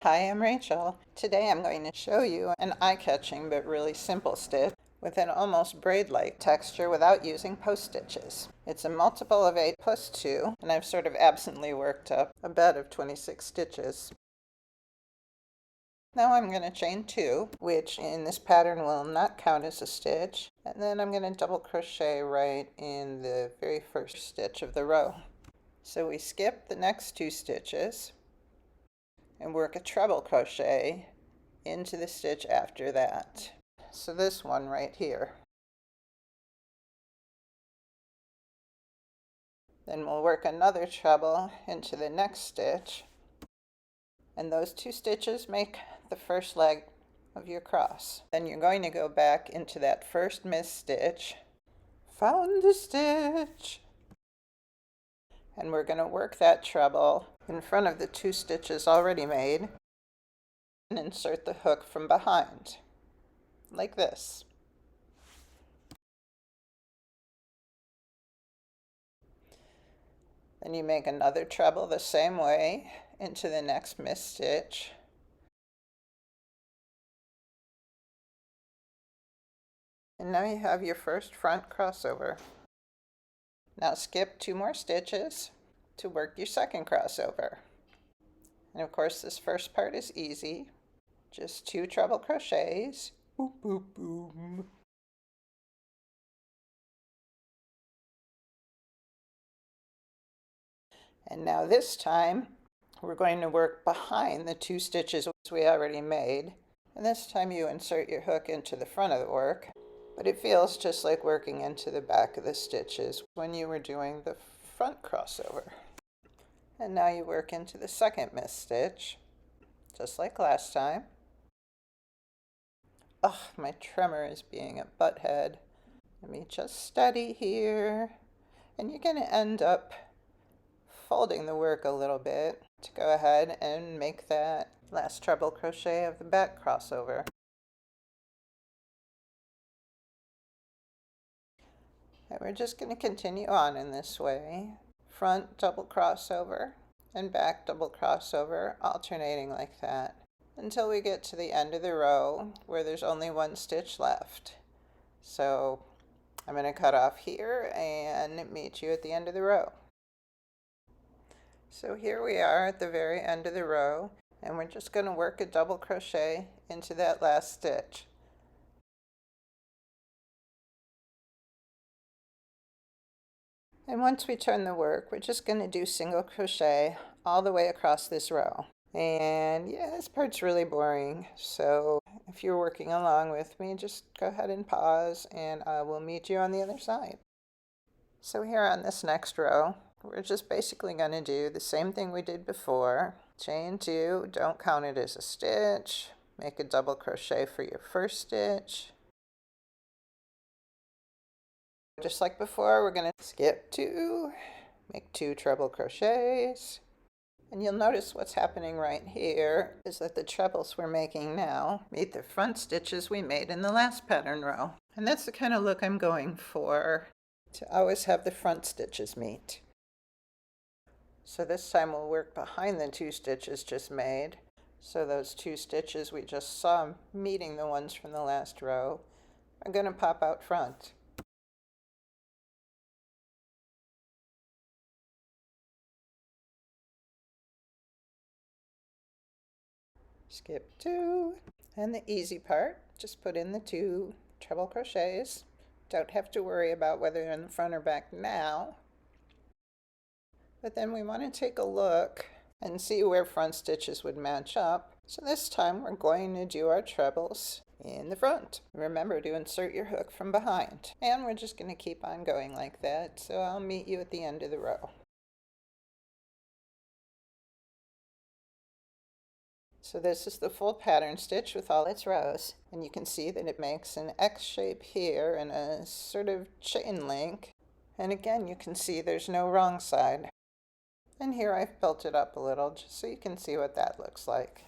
Hi, I'm Rachel. Today I'm going to show you an eye-catching but really simple stitch with an almost braid-like texture without using post stitches. It's a multiple of 8 plus 2, and I've sort of absently worked up a bed of 26 stitches. Now I'm going to chain 2, which in this pattern will not count as a stitch, and then I'm going to double crochet right in the very first stitch of the row. So we skip the next 2 stitches and work a treble crochet into the stitch after that. So this one right here. Then we'll work another treble into the next stitch, and those 2 stitches make the first leg of your cross. Then you're going to go back into that first missed stitch, found the stitch, and we're going to work that treble in front of the 2 stitches already made and insert the hook from behind, like this. Then you make another treble the same way into the next missed stitch. And now you have your first front crossover. Now skip 2 more stitches to work your second crossover. And of course this first part is easy. Just 2 treble crochets. Boom, boom, boom. And now this time we're going to work behind the 2 stitches we already made. And this time you insert your hook into the front of the work, but it feels just like working into the back of the stitches when you were doing the front crossover. And now you work into the second missed stitch, just like last time. Ugh, my tremor is being a butthead. Let me just study here. And you're going to end up folding the work a little bit to go ahead and make that last treble crochet of the back crossover. And we're just going to continue on in this way. Front double crossover and back double crossover, alternating like that until we get to the end of the row where there's only 1 stitch left. So I'm going to cut off here and meet you at the end of the row. So here we are at the very end of the row, and we're just going to work a double crochet into that last stitch. And once we turn the work, we're just going to do single crochet all the way across this row. And yeah, this part's really boring, so if you're working along with me, just go ahead and pause and I will meet you on the other side. So here on this next row, we're just basically going to do the same thing we did before. Chain 2, don't count it as a stitch. Make a double crochet for your first stitch. Just like before, we're going to skip 2, make 2 treble crochets. And you'll notice what's happening right here is that the trebles we're making now meet the front stitches we made in the last pattern row. And that's the kind of look I'm going for, to always have the front stitches meet. So this time we'll work behind the 2 stitches just made. So those 2 stitches we just saw meeting the ones from the last row are going to pop out front. Skip 2, and the easy part, just put in the 2 treble crochets. Don't have to worry about whether they're in the front or back now. But then we want to take a look and see where front stitches would match up. So this time we're going to do our trebles in the front. Remember to insert your hook from behind. And we're just going to keep on going like that, so I'll meet you at the end of the row. So this is the full pattern stitch with all its rows, and you can see that it makes an X shape here and a sort of chain link. And again, you can see there's no wrong side. And here I've built it up a little just so you can see what that looks like.